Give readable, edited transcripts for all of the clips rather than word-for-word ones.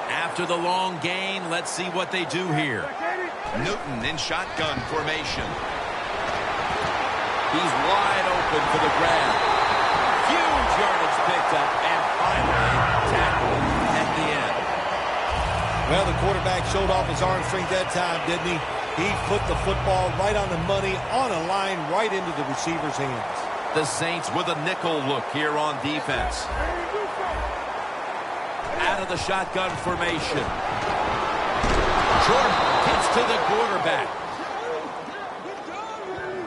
After the long gain, let's see what they do here. Newton in shotgun formation. He's wide open for the grab. Huge yardage picked up and finally tackled at the end. Well, the quarterback showed off his arm strength that time, didn't he? He put the football right on the money, on a line, right into the receiver's hands. The Saints with a nickel look here on defense. Out of the shotgun formation. Jordan gets to the quarterback.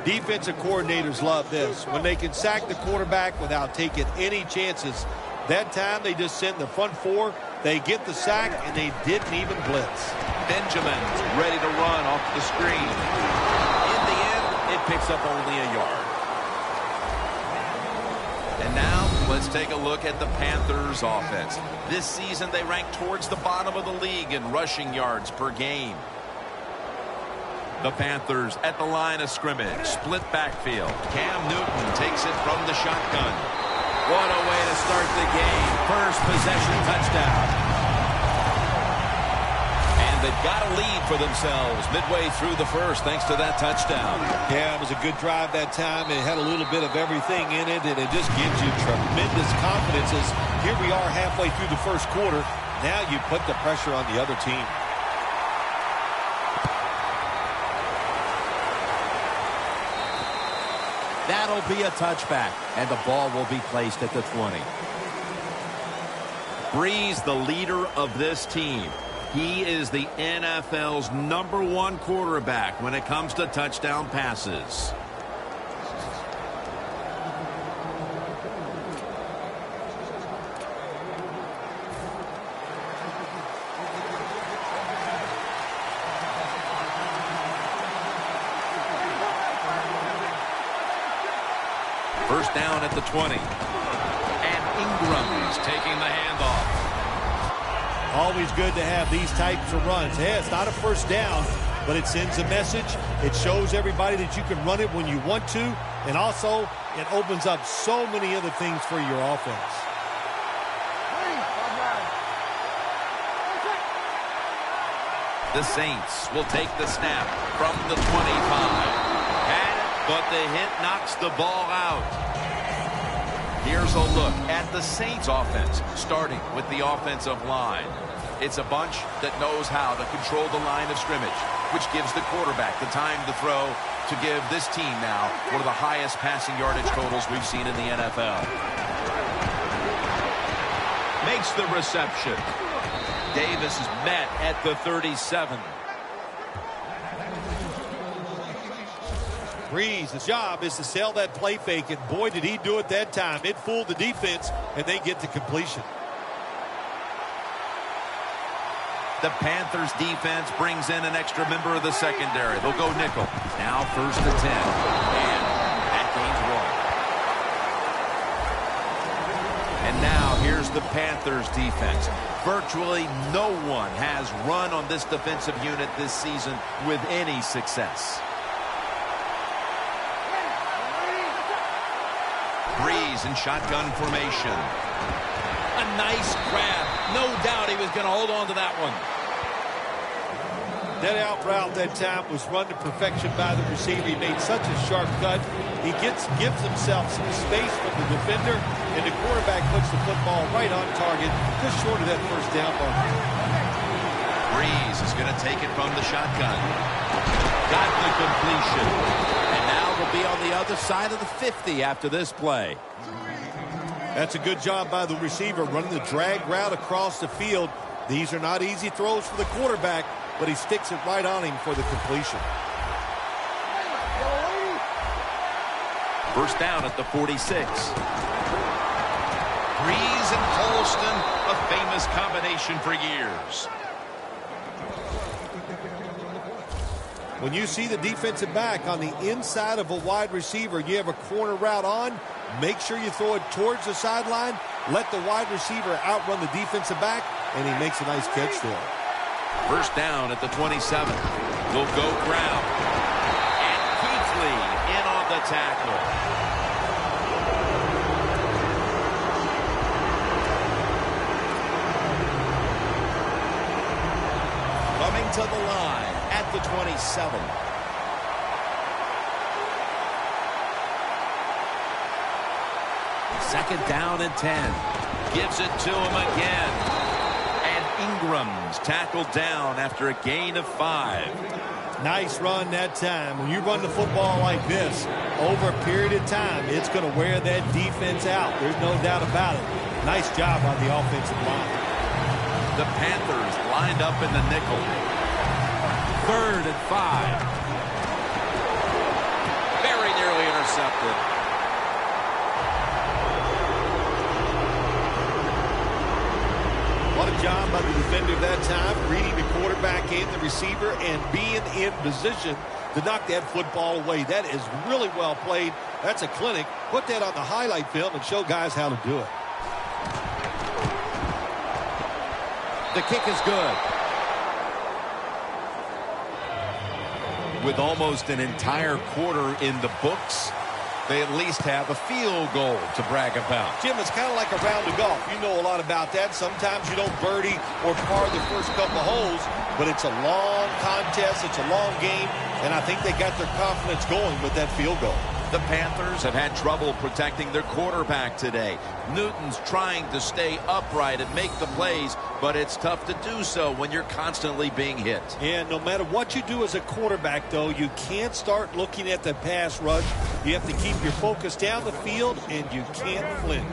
Defensive coordinators love this. When they can sack the quarterback without taking any chances. That time they just send the front four, they get the sack, and they didn't even blitz. Benjamin's ready to run off the screen. In the end, it picks up only a yard. And now, let's take a look at the Panthers' offense. This season, they rank towards the bottom of the league in rushing yards per game. The Panthers at the line of scrimmage. Split backfield. Cam Newton takes it from the shotgun. What a way to start the game. First possession touchdown. And they've got a lead for themselves midway through the first thanks to that touchdown. Yeah, it was a good drive that time. It had a little bit of everything in it, and it just gives you tremendous confidence as here we are halfway through the first quarter. Now you put the pressure on the other team. That'll be a touchback, and the ball will be placed at the 20. Breeze, the leader of this team. He is the NFL's #1 quarterback when it comes to touchdown passes. First down at the 20. And Ingram's taking the handoff. Always good to have these types of runs. Hey, it's not a first down, but it sends a message. It shows everybody that you can run it when you want to, and also it opens up so many other things for your offense. The Saints will take the snap from the 25. But the hit knocks the ball out. Here's a look at the Saints offense, starting with the offensive line. It's a bunch that knows how to control the line of scrimmage, which gives the quarterback the time to throw to give this team now one of the highest passing yardage totals we've seen in the NFL. Makes the reception. Davis is met at the 37. Breeze, his job is to sell that play fake, and boy, did he do it that time. It fooled the defense, and they get to completion. The Panthers defense brings in an extra member of the secondary. They'll go nickel. Now first and 10. And that gains 1. And now here's the Panthers defense. Virtually no one has run on this defensive unit this season with any success. Breeze in shotgun formation. A nice grab. No doubt he was going to hold on to that one. That out route that time was run to perfection by the receiver. He made such a sharp cut. He gives himself some space from the defender, and the quarterback puts the football right on target, just short of that first down marker. Breeze is going to take it from the shotgun. Got the completion. And now will be on the other side of the 50 after this play. That's a good job by the receiver, running the drag route across the field. These are not easy throws for the quarterback, but he sticks it right on him for the completion. First down at the 46. Breeze and Colston, a famous combination for years. When you see the defensive back on the inside of a wide receiver, you have a corner route on, make sure you throw it towards the sideline, let the wide receiver outrun the defensive back, and he makes a nice catch there. First down at the 27. They'll go ground. And Keithley in on the tackle. to the line at the 27. Second down and 10. Gives it to him again. And Ingram's tackled down after a gain of 5. Nice run that time. When you run the football like this, over a period of time, it's going to wear that defense out. There's no doubt about it. Nice job on the offensive line. The Panthers lined up in the nickel. 3rd and 5. Very nearly intercepted. What a job by the defender that time, reading the quarterback and the receiver and being in position to knock that football away. That is really well played. That's a clinic. Put that on the highlight film and show guys how to do it. The kick is good. With almost an entire quarter in the books, they at least have a field goal to brag about. Jim, it's kind of like a round of golf. You know a lot about that. Sometimes you don't birdie or par the first couple holes, but it's a long contest. It's a long game, and I think they got their confidence going with that field goal. The Panthers have had trouble protecting their quarterback today. Newton's trying to stay upright and make the plays, but it's tough to do so when you're constantly being hit. Yeah, no matter what you do as a quarterback, though, you can't start looking at the pass rush. You have to keep your focus down the field, and you can't flinch.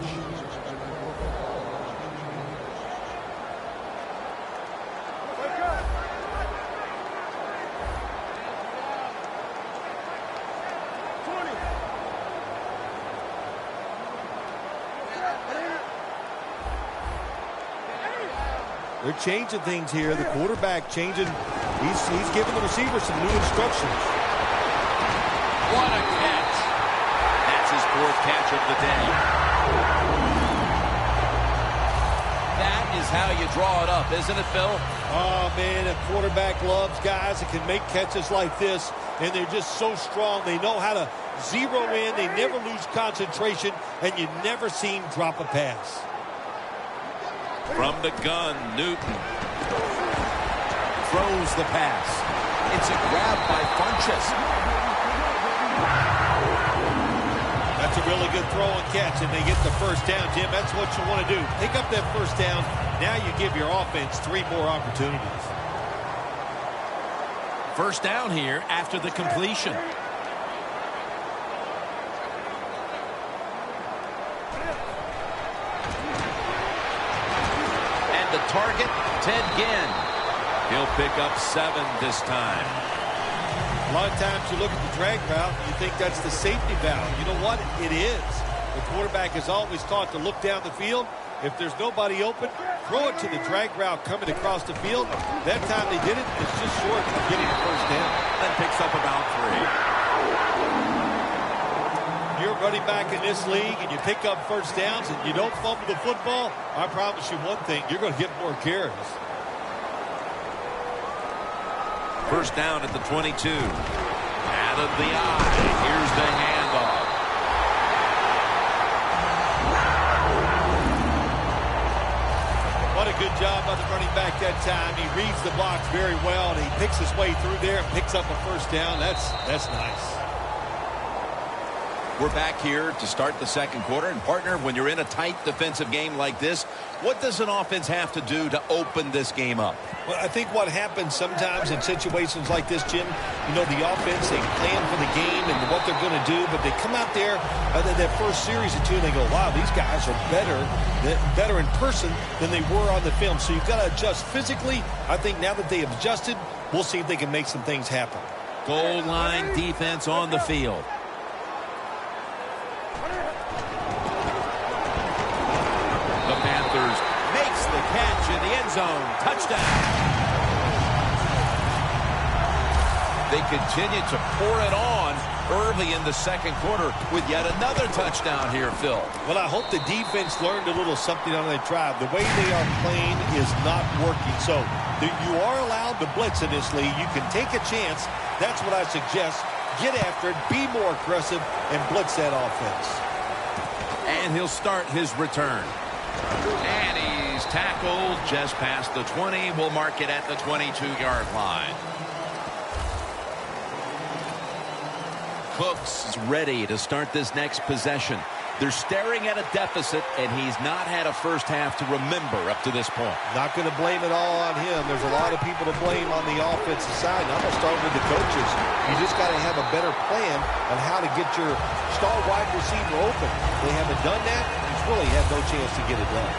They're changing things here. The quarterback changing. He's giving the receiver some new instructions. What a catch. That's his 4th catch of the day. That is how you draw it up, isn't it, Phil? Oh, man, a quarterback loves guys that can make catches like this, and they're just so strong. They know how to zero in. They never lose concentration, and you never see him drop a pass. From the gun, Newton throws the pass. It's a grab by Funchess. That's a really good throw and catch, and they get the first down, Jim. That's what you want to do. Pick up that first down. Now you give your offense 3 more opportunities. First down here after the completion. The target, Ted Ginn. He'll pick up 7 this time. A lot of times you look at the drag route, you think that's the safety valve. You know what? It is. The quarterback is always taught to look down the field. If there's nobody open, throw it to the drag route coming across the field. That time they did it. It's just short of getting the first down. That picks up about 3. You're running back in this league and you pick up first downs and you don't fumble the football, I promise you one thing, you're going to get more carries. First down at the 22. Out of the eye. Here's the handoff. What a good job by the running back that time. He reads the box very well and he picks his way through there and picks up a first down. That's nice. We're back here to start the second quarter. And, partner, when you're in a tight defensive game like this, what does an offense have to do to open this game up? Well, I think what happens sometimes in situations like this, Jim, you know, the offense, they plan for the game and what they're going to do, but they come out there that first series or two and they go, wow, these guys are better in person than they were on the film. So you've got to adjust physically. I think now that they have adjusted, we'll see if they can make some things happen. Goal line defense on the field. The Panthers makes the catch in the end zone. Touchdown. They continue to pour it on early in the second quarter with yet another touchdown here, Phil. Well, I hope the defense learned a little something on that drive. The way they are playing is not working. So you are allowed to blitz in this league. You can take a chance. That's what I suggest. Get after it, be more aggressive, and blitz that offense. And he'll start his return. And he's He's tackled just past the 20. We'll mark it at the 22-yard line. Cooks is ready to start this next possession. They're staring at a deficit, and he's not had a first half to remember up to this point. Not going to blame it all on him. There's a lot of people to blame on the offensive side. And I'm going to start with the coaches. You just got to have a better plan on how to get your star wide receiver open. They haven't done that. He's really had no chance to get it done.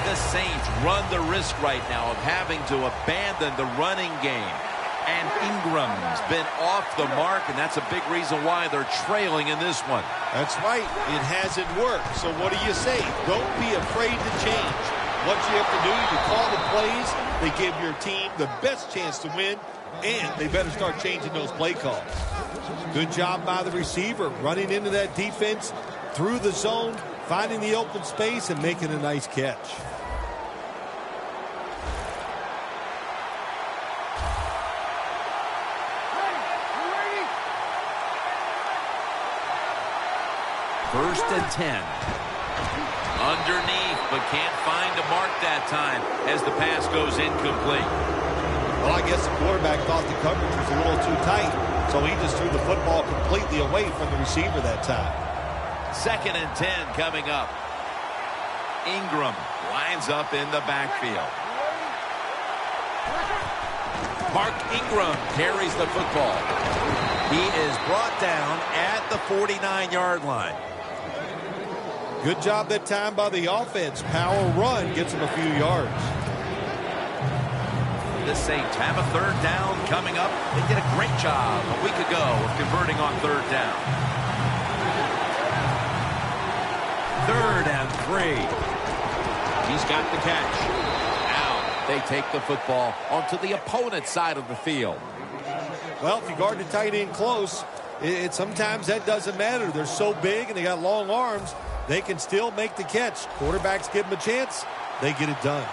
The Saints run the risk right now of having to abandon the running game. And Ingram's been off the mark, and that's a big reason why they're trailing in this one. That's right. It hasn't worked. So what do you say? Don't be afraid to change. What you have to do, you call the plays. They give your team the best chance to win, and they better start changing those play calls. Good job by the receiver, running into that defense through the zone, finding the open space, and making a nice catch. First and 10. Underneath, but can't find a mark that time as the pass goes incomplete. Well, I guess the quarterback thought the coverage was a little too tight, so he just threw the football completely away from the receiver that time. Second and 10 coming up. Ingram lines up in the backfield. Mark Ingram carries the football. He is brought down at the 49-yard line. Good job that time by the offense. Power run gets him a few yards. The Saints have a third down coming up. They did a great job a week ago of converting on third down. 3rd and 3. He's got the catch. Now they take the football onto the opponent's side of the field. Well, if you guard the tight end close, sometimes that doesn't matter. They're so big and they got long arms, they can still make the catch. Quarterbacks give them a chance, they get it done.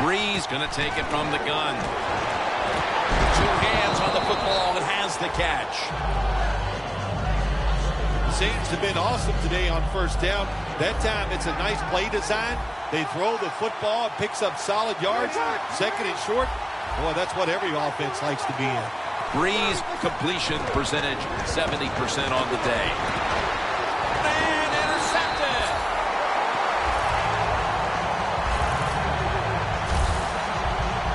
Breeze going to take it from the gun. 2 hands on the football and has the catch. Saints have been awesome today on first down. That time it's a nice play design. They throw the football, it picks up solid yards. 2nd and short. Boy, that's what every offense likes to be in. Breeze completion percentage 70% on the day. And intercepted.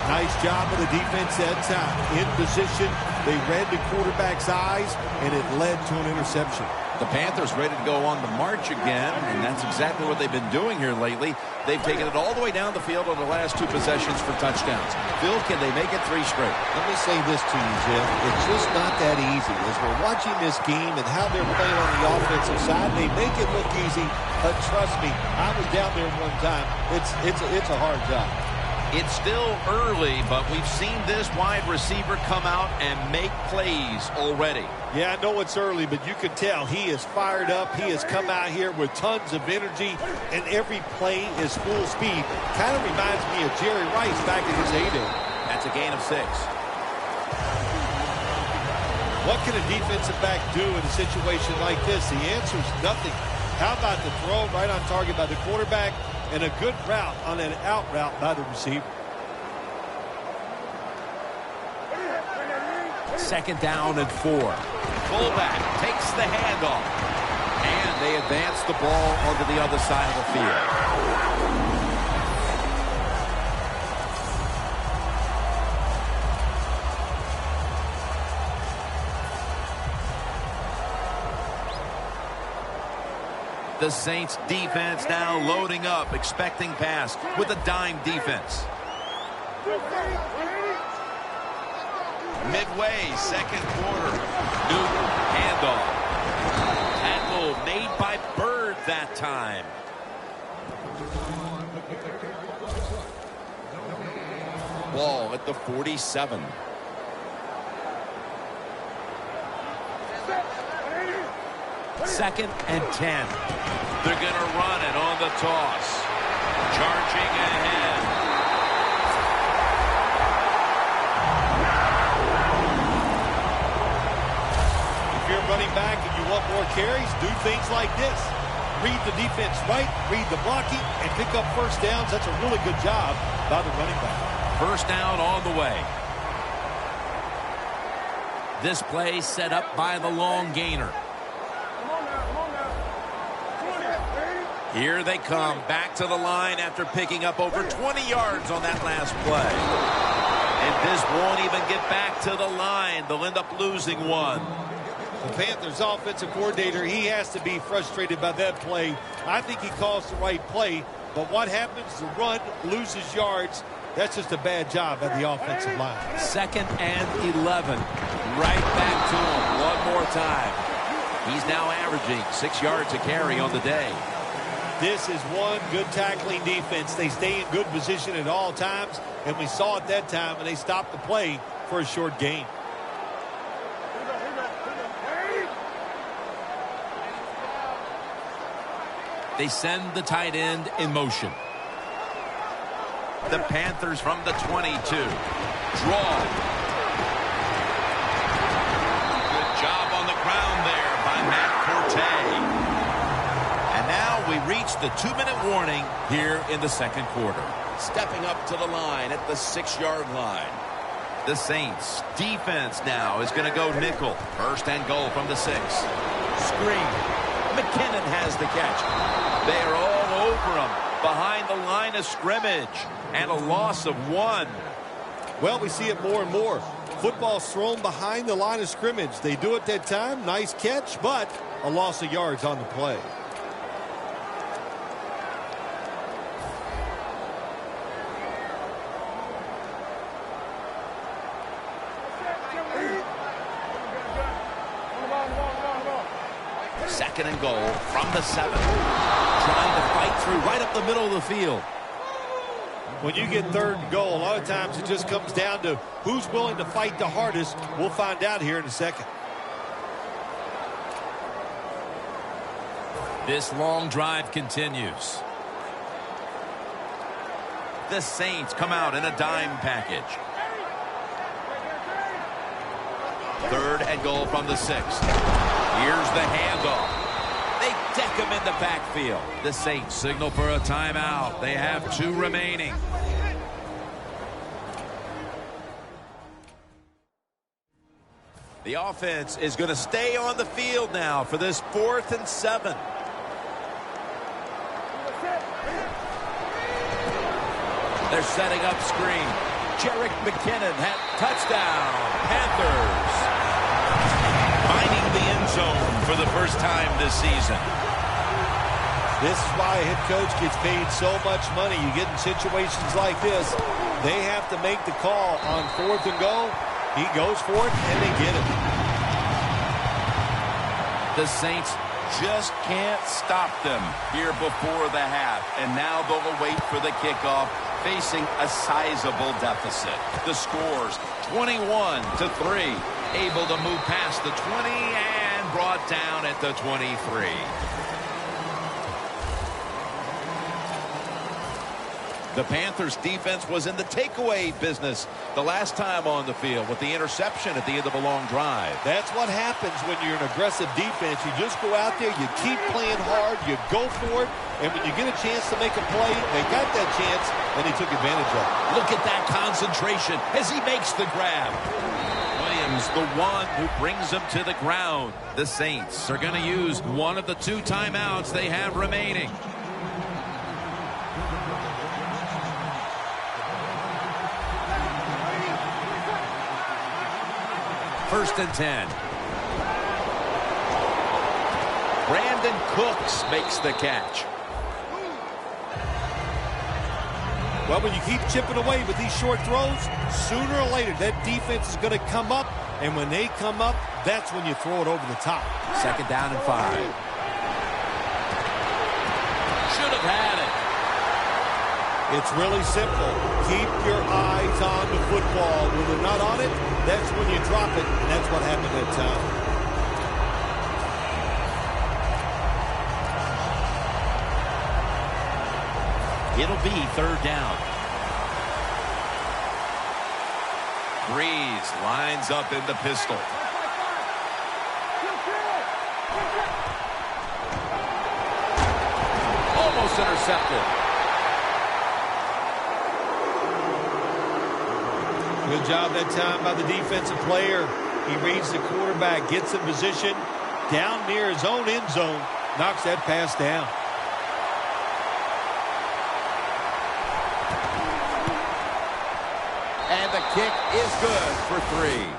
Nice job of the defense that time. In position, they read the quarterback's eyes, and it led to an interception. The Panthers ready to go on the march again, and that's exactly what they've been doing here lately. They've taken it all the way down the field on the last 2 possessions for touchdowns. Phil, can they make it 3 straight? Let me say this to you, Jim. It's just not that easy. As we're watching this game and how they're playing on the offensive side, they make it look easy, but trust me, I was down there one time. It's a hard job. It's still early, but we've seen this wide receiver come out and make plays already. Yeah, I know it's early, but you can tell he is fired up. He has come out here with tons of energy, and every play is full speed. Kind of reminds me of Jerry Rice back in his heyday. That's a gain of 6. What can a defensive back do in a situation like this? The answer is nothing. How about the throw right on target by the quarterback and a good route on an out route by the receiver? 2nd down and 4. Fullback takes the handoff. And they advance the ball onto the other side of the field. The Saints defense now loading up, expecting pass with a dime defense. Midway, 2nd quarter. Newton, handoff. Tackle made by Bird that time. Ball at the 47. Second and 10. They're going to run it on the toss. Charging ahead. If you're running back and you want more carries, do things like this. Read the defense right, read the blocking, and pick up first downs. That's a really good job by the running back. First down on the way. This play set up by the long gainer. Here they come back to the line after picking up over 20 yards on that last play. And this won't even get back to the line. They'll end up losing one. The Panthers offensive coordinator, he has to be frustrated by that play. I think he calls the right play, but what happens? The run loses yards. That's just a bad job by the offensive line. 2nd and 11. Right back to him one more time. He's now averaging 6 yards a carry on the day. This is one good tackling defense. They stay in good position at all times, and we saw it that time, and they stopped the play for a short gain. They send the tight end in motion. The Panthers from the 22. Draw. Good job on the ground there by Matt Forte. And now we reach the 2-minute warning here in the second quarter. Stepping up to the line at the 6-yard line. The Saints defense now is going to go nickel. First and goal from the 6. Screen. McKinnon has the catch. They are all over him behind the line of scrimmage. And a loss of 1. Well, we see it more and more. Football's thrown behind the line of scrimmage. They do it that time. Nice catch, but a loss of yards on the play. Second and goal from the 7. Trying to fight through right up the middle of the field. When you get 3rd and goal, a lot of times it just comes down to who's willing to fight the hardest. We'll find out here in a second. This long drive continues. The Saints come out in a dime package. 3rd and goal from the 6. Here's the handoff. They deck him in the backfield. The Saints signal for a timeout. They have 2 remaining. The offense is going to stay on the field now for this 4th and 7. They're setting up screen. Jerick McKinnon had touchdown. Panthers finding the end zone for the first time this season. This is why a head coach gets paid so much money. You get in situations like this, they have to make the call on 4th and goal. He goes for it, and they get it. The Saints just can't stop them here before the half, and now they'll wait for the kickoff, facing a sizable deficit. The scores 21-3, able to move past the 20 and brought down at the 23. The Panthers defense was in the takeaway business the last time on the field with the interception at the end of a long drive. That's what happens when you're an aggressive defense. You just go out there, you keep playing hard, you go for it, and when you get a chance to make a play, they got that chance, and they took advantage of it. Look at that concentration as he makes the grab. Williams, the one who brings him to the ground. The Saints are going to use one of the 2 timeouts they have remaining. First and 10. Brandon Cooks makes the catch. Well, when you keep chipping away with these short throws, sooner or later that defense is going to come up, and when they come up, that's when you throw it over the top. 2nd down and 5. Should have had it. It's really simple. Keep your eyes on the football. When they're not on it, that's when you drop it, and that's what happened that time. It'll be 3rd down. Breeze lines up in the pistol. almost intercepted. Good job that time by the defensive player. He reads the quarterback, gets in position down near his own end zone, knocks that pass down. And the kick is good for 3.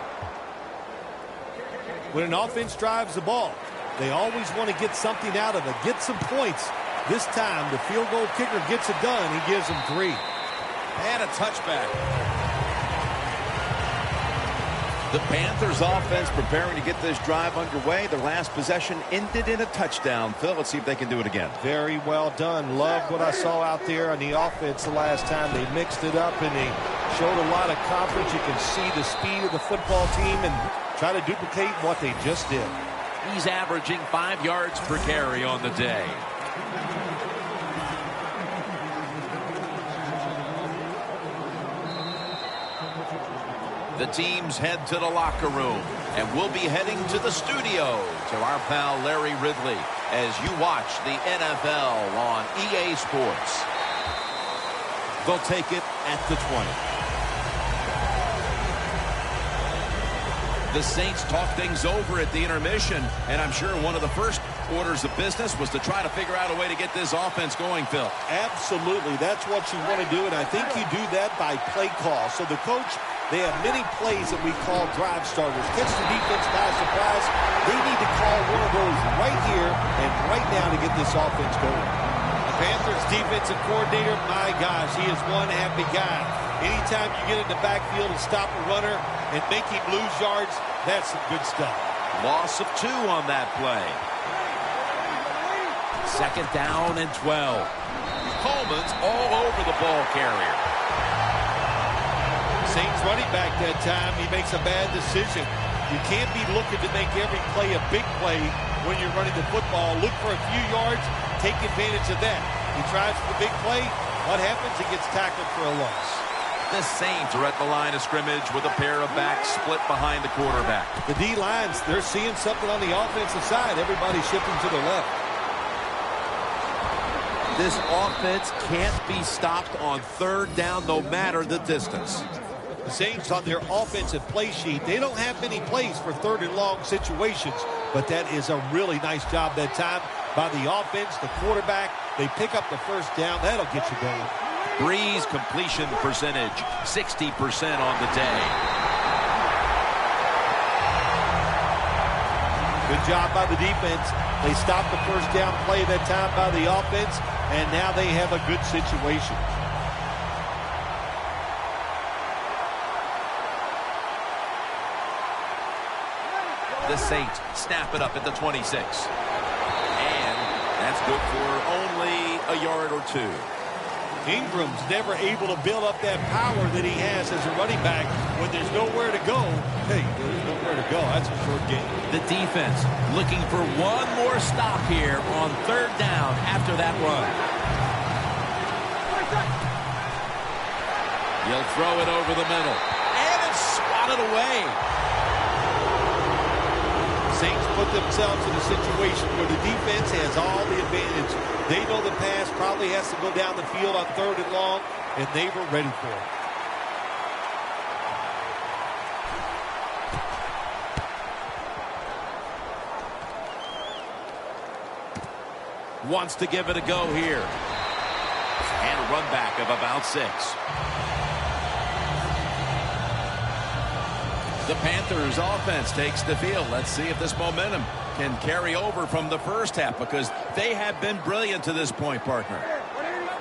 When an offense drives the ball, they always want to get something out of it, get some points. This time, the field goal kicker gets it done. He gives them 3. And a touchback. The Panthers offense preparing to get this drive underway. Their last possession ended in a touchdown. Phil, let's see if they can do it again. Very well done. Loved what I saw out there on the offense the last time. They mixed it up and they showed a lot of confidence. You can see the speed of the football team and try to duplicate what they just did. He's averaging 5 yards per carry on the day. The teams head to the locker room, and we'll be heading to the studio to our pal Larry Ridley as you watch the NFL on EA Sports. They'll take it at the 20. The Saints talk things over at the intermission, and I'm sure one of the first orders of business was to try to figure out a way to get this offense going, Phil. Absolutely. That's what you want to do, and I think you do that by play call. So the coach, they have many plays that we call drive starters. Catch the defense by surprise. They need to call one of those right here and right now to get this offense going. The Panthers defensive coordinator, my gosh, he is one happy guy. Anytime you get in the backfield and stop a runner and make him lose yards, that's some good stuff. Loss of 2 on that play. 2nd down and 12. Coleman's all over the ball carrier. Saints running back that time, he makes a bad decision. You can't be looking to make every play a big play when you're running the football. Look for a few yards, take advantage of that. He tries for the big play. What happens? He gets tackled for a loss. The Saints are at the line of scrimmage with a pair of backs split behind the quarterback. The D-lines, they're seeing something on the offensive side. Everybody's shifting to the left. This offense can't be stopped on 3rd down no matter the distance. The Saints on their offensive play sheet, they don't have many plays for 3rd and long situations, but that is a really nice job that time by the offense, the quarterback. They pick up the 1st down. That'll get you going. Breeze completion percentage, 60% on the day. Good job by the defense. They stopped the 1st down play that time by the offense, and now they have a good situation. The Saints snap it up at the 26. And that's good for only a yard or 2. Ingram's never able to build up that power that he has as a running back. When there's nowhere to go, hey, there's nowhere to go. That's a short game. The defense looking for one more stop here on 3rd down after that run. He'll throw it over the middle. And it's swatted away. Saints put themselves in a situation where the defense has all the advantage. They know the pass probably has to go down the field on 3rd and long, and they were ready for it. Wants to give it a go here. And a run back of about 6. The Panthers offense takes the field. Let's see if this momentum can carry over from the first half, because they have been brilliant to this point, partner.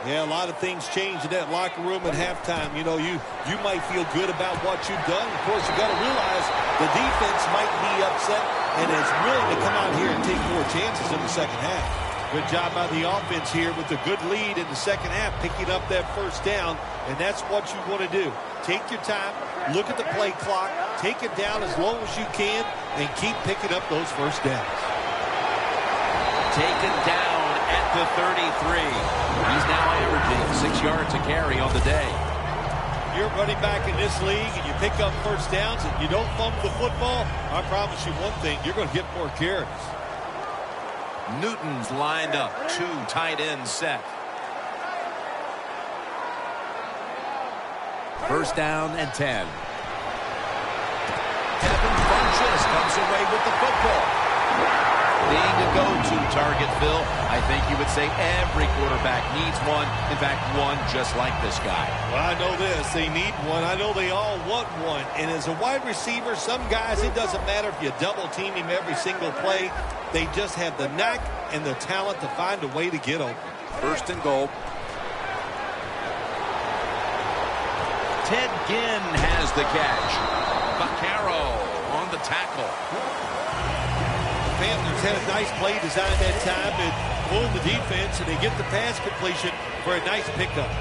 Yeah, a lot of things change in that locker room at halftime. You know, you might feel good about what you've done. Of course, you got to realize the defense might be upset and is willing to come out here and take more chances in the second half. Good job by the offense here with a good lead in the second half, picking up that 1st down, and that's what you want to do. Take your time, look at the play clock, take it down as long as you can, and keep picking up those 1st downs. Taken down at the 33. He's now averaging 6 yards a carry on the day. You're running back in this league and you pick up 1st downs and you don't fumble the football, I promise you one thing, you're going to get more carries. Newton's lined up. 2 tight ends set. First down and 10. Devin Funchess comes away with the football. Being a go-to target, Phil, I think you would say every quarterback needs one. In fact, one just like this guy. Well, I know this. They need one. I know they all want one. And as a wide receiver, some guys, it doesn't matter if you double team him every single play. They just have the knack and the talent to find a way to get open. First and goal. Ted Ginn has the catch. Vaccaro on the tackle. Panthers had a nice play design that time and pulled the defense, and they get the pass completion for a nice pickup.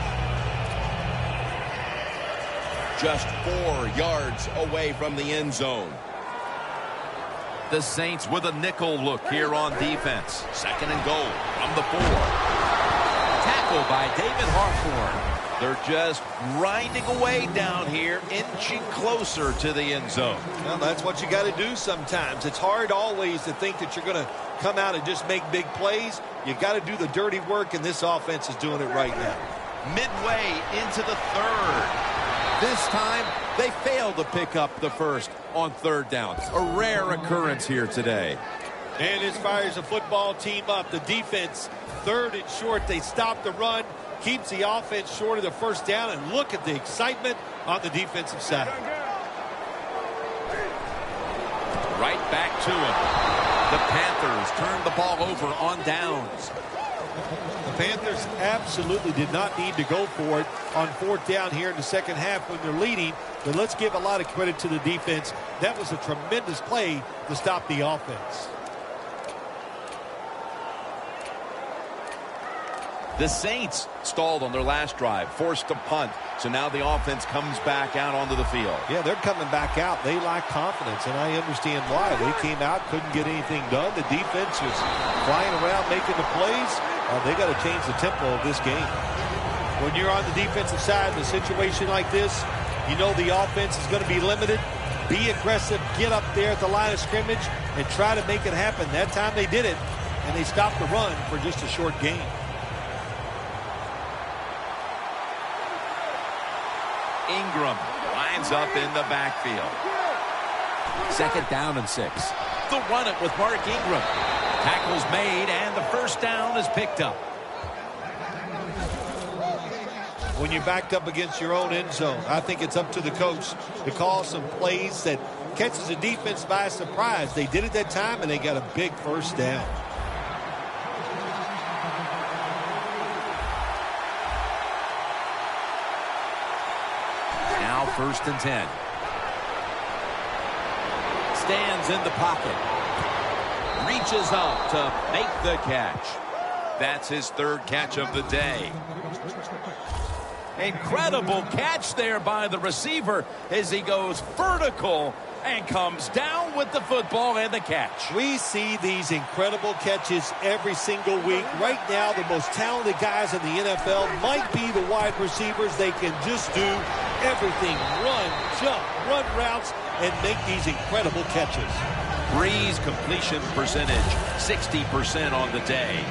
Just 4 yards away from the end zone. The Saints with a nickel look here on defense. Second and goal from the 4. Tackled by David Hawthorne. They're just grinding away down here, inching closer to the end zone. Well, that's what you got to do sometimes. It's hard always to think that you're going to come out and just make big plays. You got to do the dirty work, and this offense is doing it right now. Midway into the third. This time, they failed to pick up the first on third down. A rare occurrence here today. And this fires the football team up. The defense, third and short. They stop the run. Keeps the offense short of the first down, and look at the excitement on the defensive side. Right back to him. The Panthers turn the ball over on downs. The Panthers absolutely did not need to go for it on fourth down here in the second half when they're leading, but let's give a lot of credit to the defense. That was a tremendous play to stop the offense. The Saints stalled on their last drive, forced to punt. So now the offense comes back out onto the field. Yeah, they're coming back out. They lack confidence, and I understand why. They came out, couldn't get anything done. The defense was flying around making the plays. They got to change the tempo of this game. When you're on the defensive side in a situation like this, you know the offense is going to be limited. Be aggressive, get up there at the line of scrimmage, and try to make it happen. That time they did it, and they stopped the run for just a short gain. Ingram lines up in the backfield. Second down and 6. They'll run it with Mark Ingram. Tackle's made, and the first down is picked up. When you're backed up against your own end zone, I think it's up to the coach to call some plays that catches the defense by surprise. They did it that time, and they got a big first down. Now first and 10. Stands in the pocket. Reaches up to make the catch. That's his third catch of the day. Incredible catch there by the receiver as he goes vertical and comes down with the football and the catch. We see these incredible catches every single week. Right now, the most talented guys in the NFL might be the wide receivers. They can just do everything. Run, jump, run routes, and make these incredible catches. Breeze completion percentage, 60% on the day.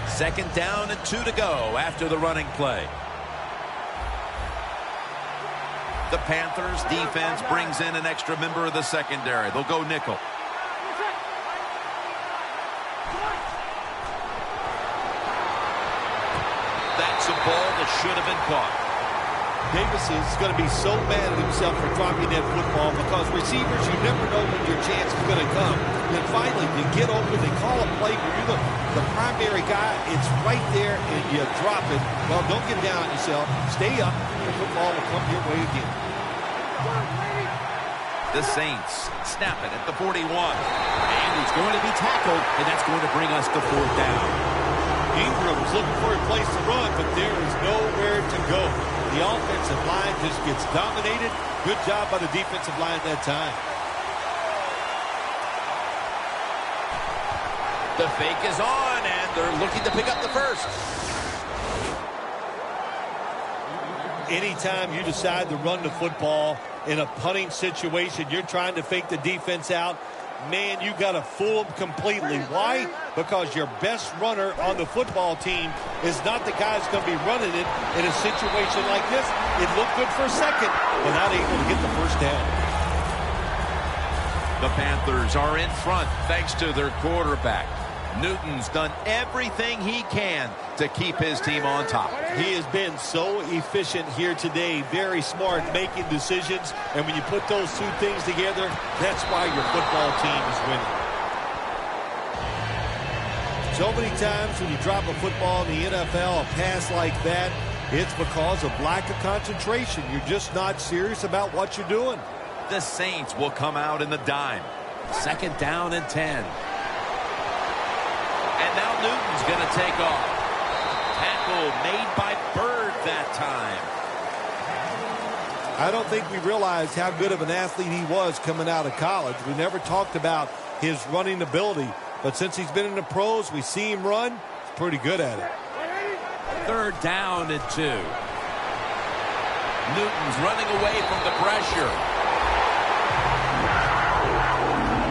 Second down and 2 to go after the running play. The Panthers defense brings in an extra member of the secondary. They'll go nickel. That's a ball that should have been caught. Davis is going to be so mad at himself for dropping that football because receivers, you never know when your chance is going to come. Then finally, you get open, they call a play where you're the primary guy. It's right there, and you drop it. Well, don't get down on yourself. Stay up, and the football will come your way again. The Saints snap it at the 41. And he's going to be tackled, and that's going to bring us to fourth down. Ingram's looking for a place to run, but there is nowhere to go. The offensive line just gets dominated. Good job by the defensive line that time. The fake is on, and they're looking to pick up the first. Anytime you decide to run the football, in a punting situation. You're trying to fake the defense out. Man, you got to fool them completely. Why? Because your best runner on the football team is not the guy who's going to be running it in a situation like this. It looked good for a second, but not able to get the first down. The Panthers are in front thanks to their quarterback. Newton's done everything he can to keep his team on top. He has been so efficient here today, very smart, making decisions. And when you put those two things together, that's why your football team is winning. So many times when you drop a football in the NFL, a pass like that, it's because of lack of concentration. You're just not serious about what you're doing. The Saints will come out in the dime. 2nd down and 10. And now Newton's going to take off. Tackle made by Bird that time. I don't think we realized how good of an athlete he was coming out of college. We never talked about his running ability. But since he's been in the pros, we see him run. He's pretty good at it. 3rd down and 2. Newton's running away from the pressure.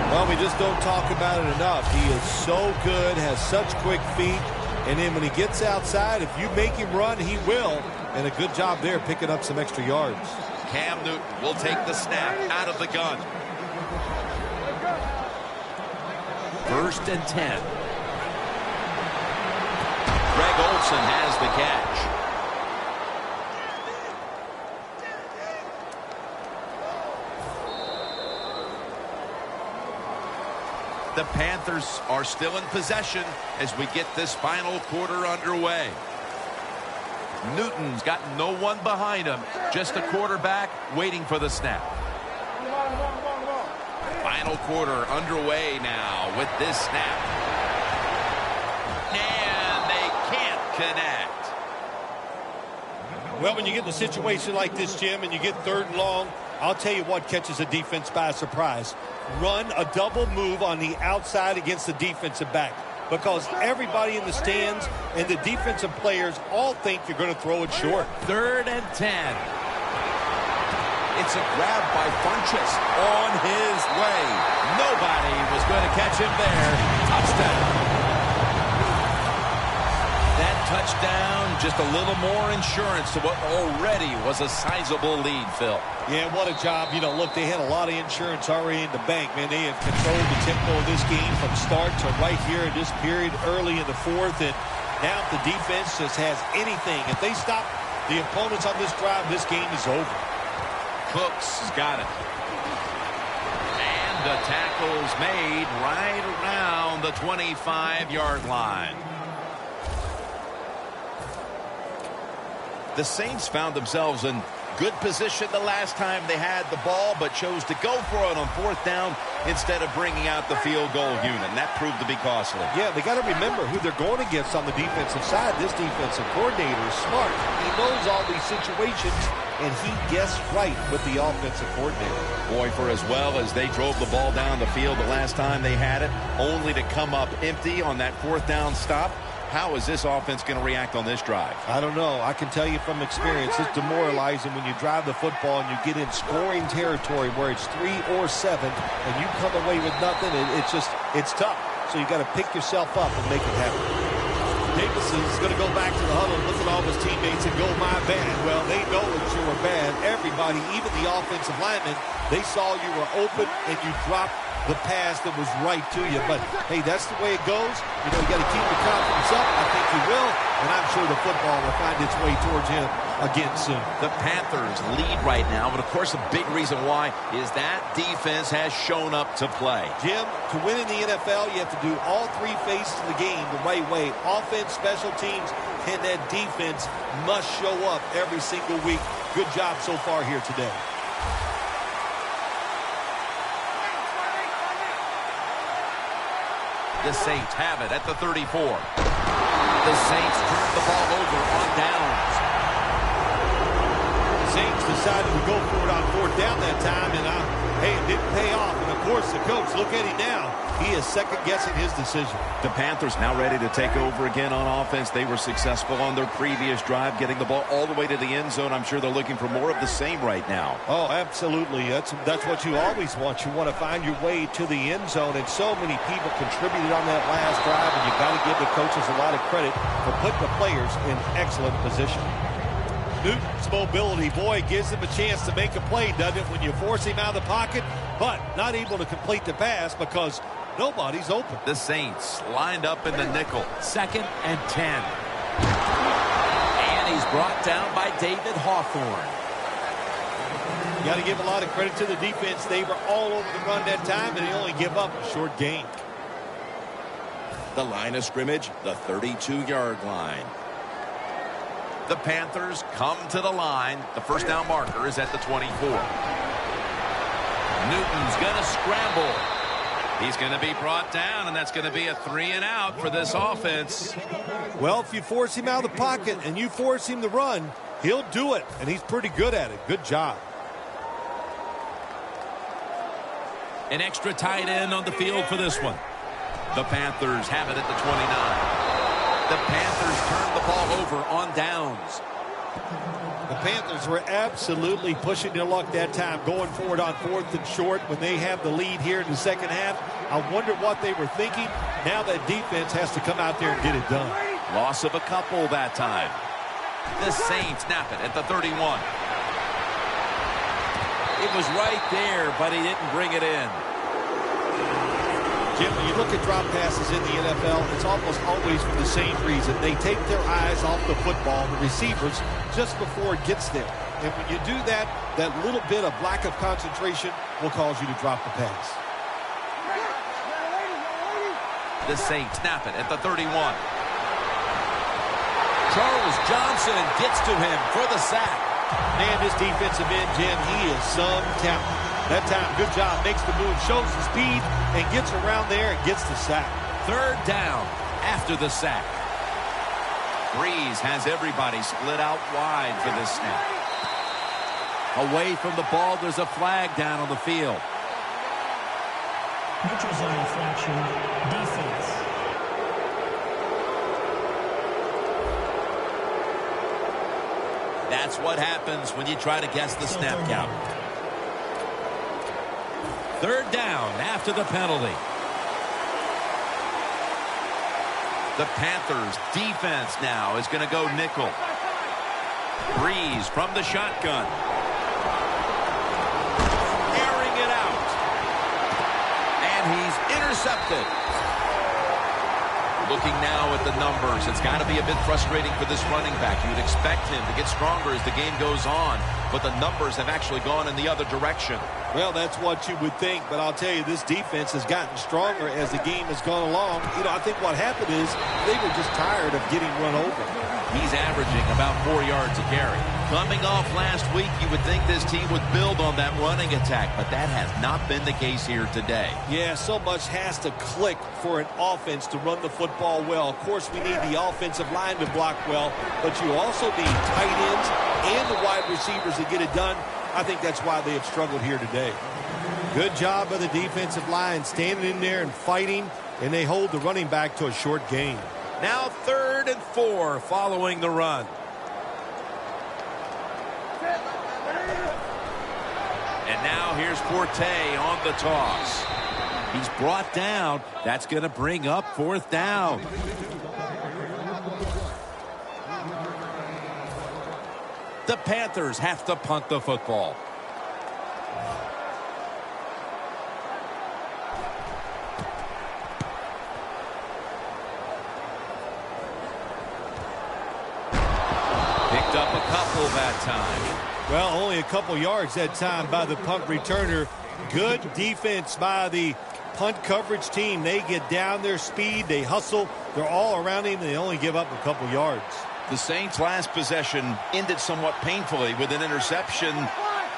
Well, we just don't talk about it enough. He is so good, has such quick feet. And then when he gets outside, if you make him run, he will. And a good job there picking up some extra yards. Cam Newton will take the snap out of the gun. 1st and 10. Greg Olsen has the catch. The Panthers are still in possession as we get this final quarter underway. Newton's got no one behind him, just a quarterback waiting for the snap. Final quarter underway now with this snap. And they can't connect. Well, when you get in a situation like this, Jim, and you get 3rd and long, I'll tell you what catches a defense by surprise. Run a double move on the outside against the defensive back. Because everybody in the stands and the defensive players all think you're going to throw it short. 3rd and 10. It's a grab by Funchess on his way. Nobody was going to catch him there. Touchdown. That touchdown, just a little more insurance to what already was a sizable lead, Phil. Yeah, what a job. You know, look, they had a lot of insurance already in the bank. Man, they have controlled the tempo of this game from start to right here in this period early in the 4th. And now if the defense just has anything, if they stop the opponents on this drive, this game is over. Cooks has got it. And the tackle's made right around the 25-yard line. The Saints found themselves in good position the last time they had the ball, but chose to go for it on 4th down instead of bringing out the field goal unit. And that proved to be costly. Yeah, they got to remember who they're going against on the defensive side. This defensive coordinator is smart. He knows all these situations, and he guessed right with the offensive coordinator. Boy, for as well as they drove the ball down the field the last time they had it, only to come up empty on that 4th down stop. How is this offense going to react on this drive? I don't know. I can tell you from experience, it's demoralizing when you drive the football and you get in scoring territory where it's 3 or 7 and you come away with nothing. It's tough. So you got to pick yourself up and make it happen. Davison's going to go back to the huddle, look at all his teammates and go, my bad. Well, they know that you were bad. Everybody, even the offensive linemen, they saw you were open and you dropped the pass that was right to you. But, hey, that's the way it goes. You know, you got to keep the confidence up. I think you will. And I'm sure the football will find its way towards him again soon. The Panthers lead right now. But, of course, a big reason why is that defense has shown up to play. Jim, to win in the NFL, you have to do all 3 phases of the game the right way. Offense, special teams, and that defense must show up every single week. Good job so far here today. The Saints have it at the 34. The Saints turn the ball over on downs. The Saints decided to go for it on 4th down that time, and Hey, it didn't pay off. And, of course, the coach, look at him now. He is second-guessing his decision. The Panthers now ready to take over again on offense. They were successful on their previous drive, getting the ball all the way to the end zone. I'm sure they're looking for more of the same right now. Oh, absolutely. That's what you always want. You want to find your way to the end zone, and so many people contributed on that last drive, and you got to give the coaches a lot of credit for putting the players in excellent position. Newton's mobility, boy, gives him a chance to make a play, doesn't it, when you force him out of the pocket, but not able to complete the pass because nobody's open. The Saints lined up in the nickel. 2nd and 10. And he's brought down by David Hawthorne. You got to give a lot of credit to the defense. They were all over the run that time, and they only give up a short gain. The line of scrimmage, the 32-yard line. The Panthers come to the line. The first down marker is at the 24. Newton's going to scramble. He's going to be brought down, and that's going to be a 3-and-out for this offense. Well, if you force him out of the pocket and you force him to run, he'll do it, and he's pretty good at it. Good job. An extra tight end on the field for this one. The Panthers have it at the 29. The Panthers turn the ball over on downs. The Panthers were absolutely pushing their luck that time, going forward on 4th and short when they have the lead here in the second half. I wonder what they were thinking. Now that defense has to come out there and get it done. Loss of a couple that time. The Saints snap it at the 31. It was right there, but he didn't bring it in. Jim, when you look at drop passes in the NFL, it's almost always for the same reason. They take their eyes off the football, the receivers, just before it gets there. And when you do that, that little bit of lack of concentration will cause you to drop the pass. The Saints snap it at the 31. Charles Johnson gets to him for the sack. Man, this defensive end, Jim, he is some talent. That time, good job, makes the move, shows the speed, and gets around there and gets the sack. 3rd down after the sack. Breeze has everybody split out wide for this snap. Away from the ball, there's a flag down on the field. Neutral zone infraction, defense. That's what happens when you try to guess the snap count. 3rd down after the penalty. The Panthers defense now is going to go nickel. Breeze from the shotgun. Airing it out. And he's intercepted. Looking now at the numbers, it's got to be a bit frustrating for this running back. You'd expect him to get stronger as the game goes on, but the numbers have actually gone in the other direction. Well, that's what you would think, but I'll tell you, this defense has gotten stronger as the game has gone along. You know, I think what happened is they were just tired of getting run over. He's averaging about 4 yards a carry. Coming off last week, you would think this team would build on that running attack, but that has not been the case here today. Yeah, so much has to click for an offense to run the football well. Of course, we need the offensive line to block well, but you also need tight ends and the wide receivers to get it done. I think that's why they have struggled here today. Good job by the defensive line, standing in there and fighting, and they hold the running back to a short gain. Now 3rd and 4 following the run. And now here's Forte on the toss. He's brought down. That's going to bring up 4th down. The Panthers have to punt the football. Picked up a couple that time. Well, only a couple yards that time by the punt returner. Good defense by the punt coverage team. They get down their speed. They hustle. They're all around him. They only give up a couple yards. The Saints' last possession ended somewhat painfully with an interception.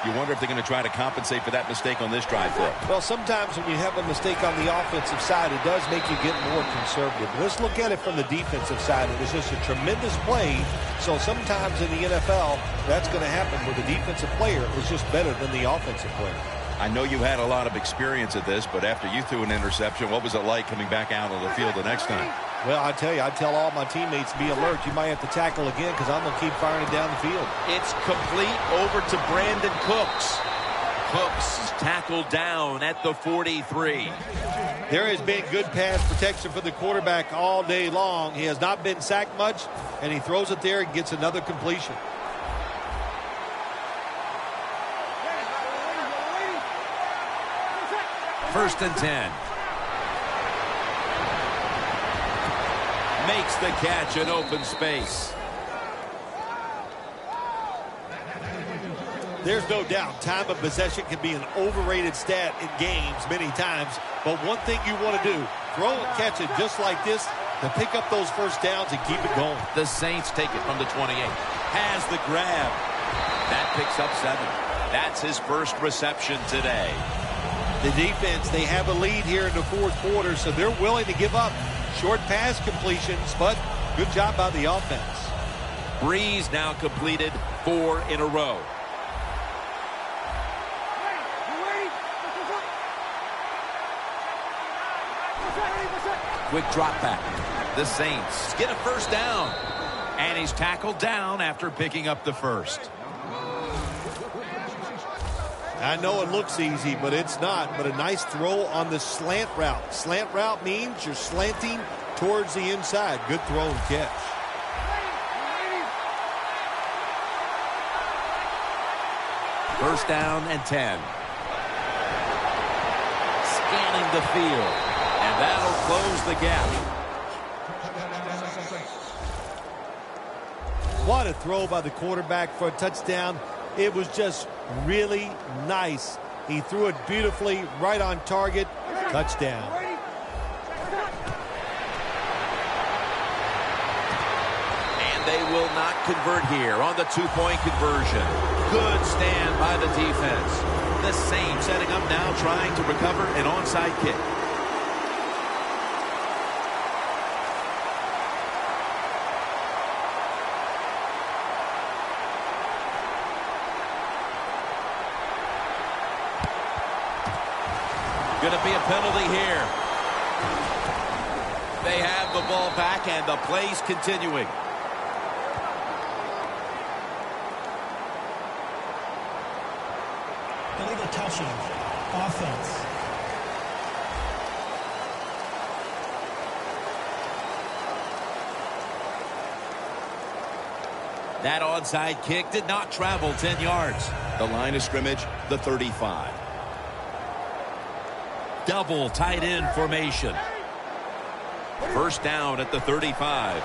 You wonder if they're going to try to compensate for that mistake on this drive, Phil. Well, sometimes when you have a mistake on the offensive side, it does make you get more conservative. But let's look at it from the defensive side. It was just a tremendous play. So sometimes in the NFL, that's going to happen where the defensive player is just better than the offensive player. I know you had a lot of experience at this, but after you threw an interception, what was it like coming back out on the field the next time? Well, I tell you, I tell all my teammates to be alert. You might have to tackle again because I'm going to keep firing it down the field. It's complete over to Brandon Cooks. Cooks is tackled down at the 43. There has been good pass protection for the quarterback all day long. He has not been sacked much, and he throws it there and gets another completion. First and 10. Makes the catch in open space. There's no doubt time of possession can be an overrated stat in games many times, but one thing you want to do, throw and catch it just like this to pick up those first downs and keep it going. The Saints take it from the 28. Has the grab. That picks up 7. That's his first reception today. The defense, they have a lead here in the fourth quarter, so they're willing to give up short pass completions, but good job by the offense. Breeze now completed 4 in a row. Quick drop back. The Saints get a first down. And he's tackled down after picking up the first. I know it looks easy, but it's not. But a nice throw on the slant route. Slant route means you're slanting towards the inside. Good throw and catch. First down and 10. Scanning the field. And that'll close the gap. What a throw by the quarterback for a touchdown. It was just really nice. He threw it beautifully, right on target. Touchdown. And they will not convert here on the 2-point conversion. Good stand by the defense. The Saints setting up now, trying to recover an onside kick. Going to be a penalty here. They have the ball back and the play's continuing. Illegal touching. Offense. That onside kick did not travel 10 yards. The line of scrimmage, the 35. Double tight end formation. First down at the 35.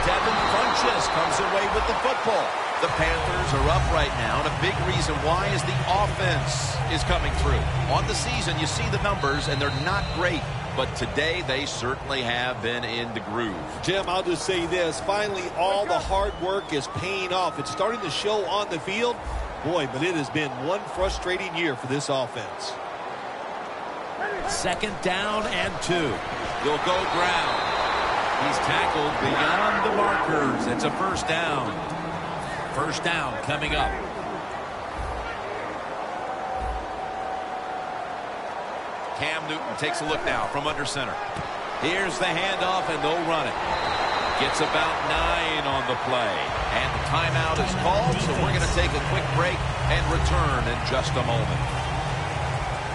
Devin Funchess comes away with the football. The Panthers are up right now, and a big reason why is the offense is coming through. On the season, you see the numbers, and they're not great. But today, they certainly have been in the groove. Jim, I'll just say this. Finally, all the hard work is paying off. It's starting to show on the field. Boy, but it has been one frustrating year for this offense. Second down and 2. He'll go ground. He's tackled beyond the markers. It's a first down. First down coming up. Cam Newton takes a look now from under center. Here's the handoff, and they'll run it. Gets about 9 on the play. And the timeout is called, so we're going to take a quick break and return in just a moment.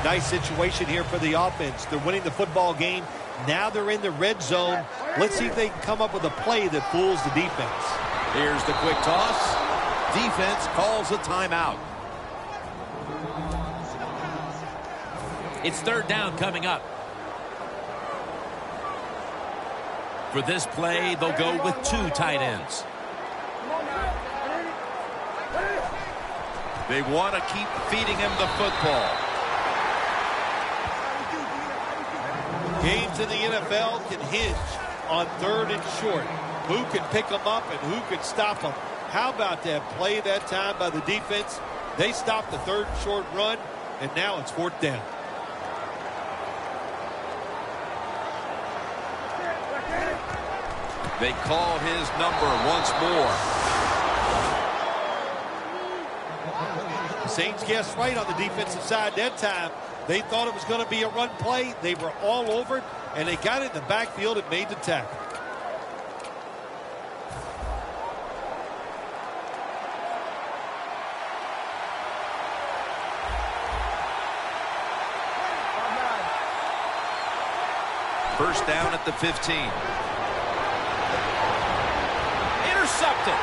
Nice situation here for the offense. They're winning the football game. Now they're in the red zone. Let's see if they can come up with a play that fools the defense. Here's the quick toss. Defense calls a timeout. It's third down coming up. For this play, they'll go with 2 tight ends. They want to keep feeding him the football. Games in the NFL can hinge on third and short. Who can pick them up and who can stop them? How about that play that time by the defense? They stopped the third and short run, and now it's fourth down. They call his number once more. Saints guessed right on the defensive side that time. They thought it was going to be a run play. They were all over it, and they got it in the backfield and made the tackle. First down at the 15. Intercepted.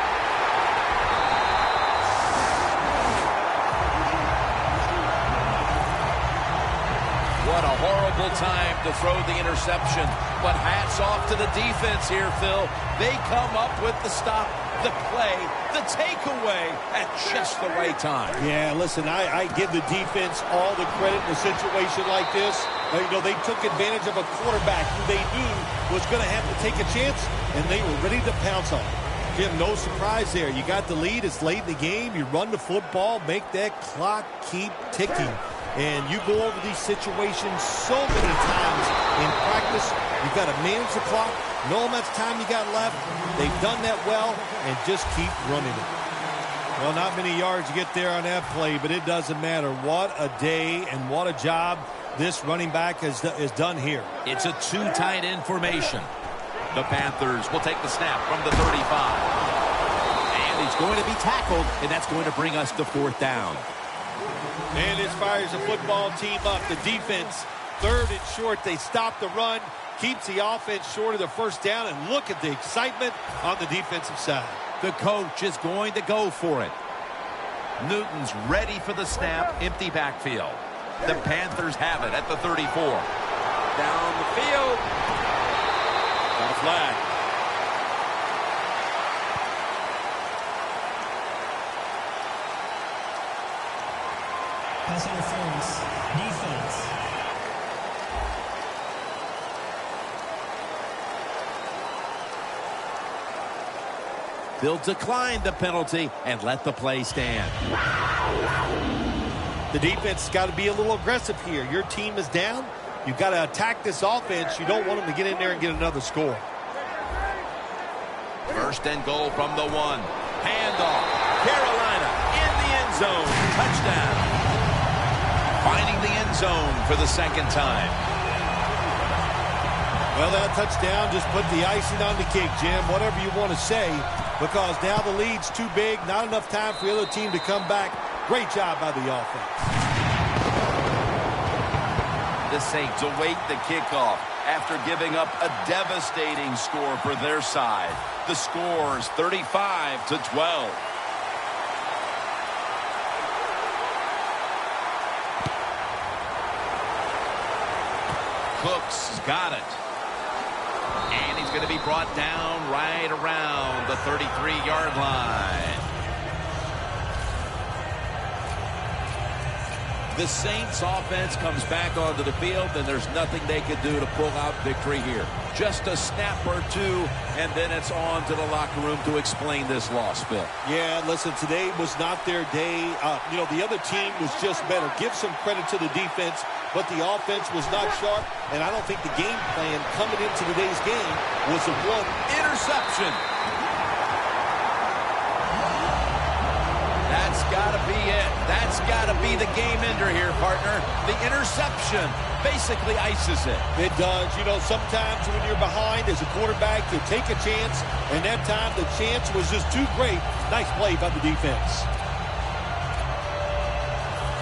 What a horrible time to throw the interception. But hats off to the defense here, Phil. They come up with the stop, the play, the takeaway at just the right time. Yeah, listen, I give the defense all the credit in a situation like this. They took advantage of a quarterback who they knew was going to have to take a chance, and they were ready to pounce on it. Jim, no surprise there. You got the lead. It's late in the game. You run the football, make that clock keep ticking. And you go over these situations so many times in practice. You've got to manage the clock, know how much time you got left. They've done that well, and just keep running it. Well, not many yards to get there on that play, but it doesn't matter. What a day and what a job this running back has done here. It's a two tight end formation. The Panthers will take the snap from the 35. And he's going to be tackled, and that's going to bring us to fourth down. And this fires the football team up. The defense, third and short. They stop the run, keeps the offense short of the first down, and look at the excitement on the defensive side. The coach is going to go for it. Newton's ready for the snap, empty backfield. The Panthers have it at the 34. Down the field. Got a flag. Pass interference. Defense. They'll decline the penalty and let the play stand. The defense has got to be a little aggressive here. Your team is down. You've got to attack this offense. You don't want them to get in there and get another score. First and goal from the 1. Handoff. Carolina in the end zone. Touchdown. Finding the end zone for the second time. Well, that touchdown just put the icing on the cake, Jim, whatever you want to say, because now the lead's too big, not enough time for the other team to come back. Great job by the offense. The Saints await the kickoff after giving up a devastating score for their side. The score is 35-12. Cooks has got it. And he's going to be brought down right around the 33-yard line. The Saints offense comes back onto the field, and there's nothing they can do to pull out victory here. Just a snap or two, and then it's on to the locker room to explain this loss, Phil. Yeah, listen, today was not their day. The other team was just better. Give some credit to the defense, but the offense was not sharp, and I don't think the game plan coming into today's game was a one. Interception. That's got to be it. That's got to be the game ender here, partner. The interception basically ices it. It does. Sometimes when you're behind as a quarterback, you take a chance, and that time the chance was just too great. Nice play by the defense.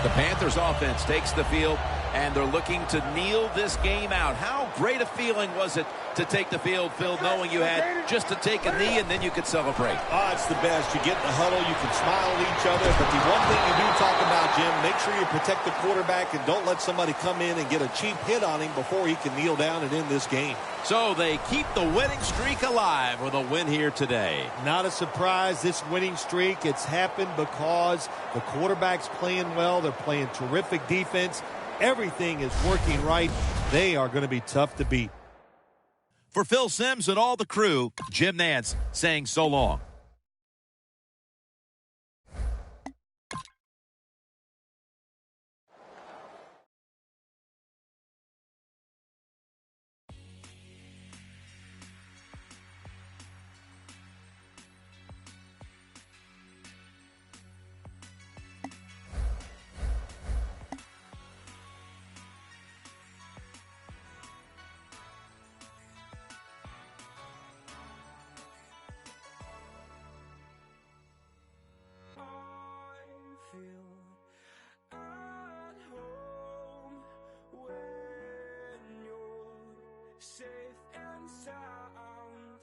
The Panthers offense takes the field, and they're looking to kneel this game out. How great a feeling was it to take the field, Phil, knowing you had just to take a knee and then you could celebrate? Oh, it's the best. You get in the huddle, you can smile at each other, but the one thing you do talk about, Jim, make sure you protect the quarterback and don't let somebody come in and get a cheap hit on him before he can kneel down and end this game. So they keep the winning streak alive with a win here today. Not a surprise, this winning streak. It's happened because the quarterback's playing well. They're playing terrific defense. Everything is working right. They are going to be tough to beat. For Phil Simms and all the crew, Jim Nantz saying so long. safe and sound.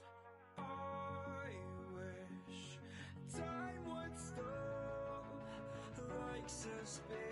I wish time would stop like suspicion.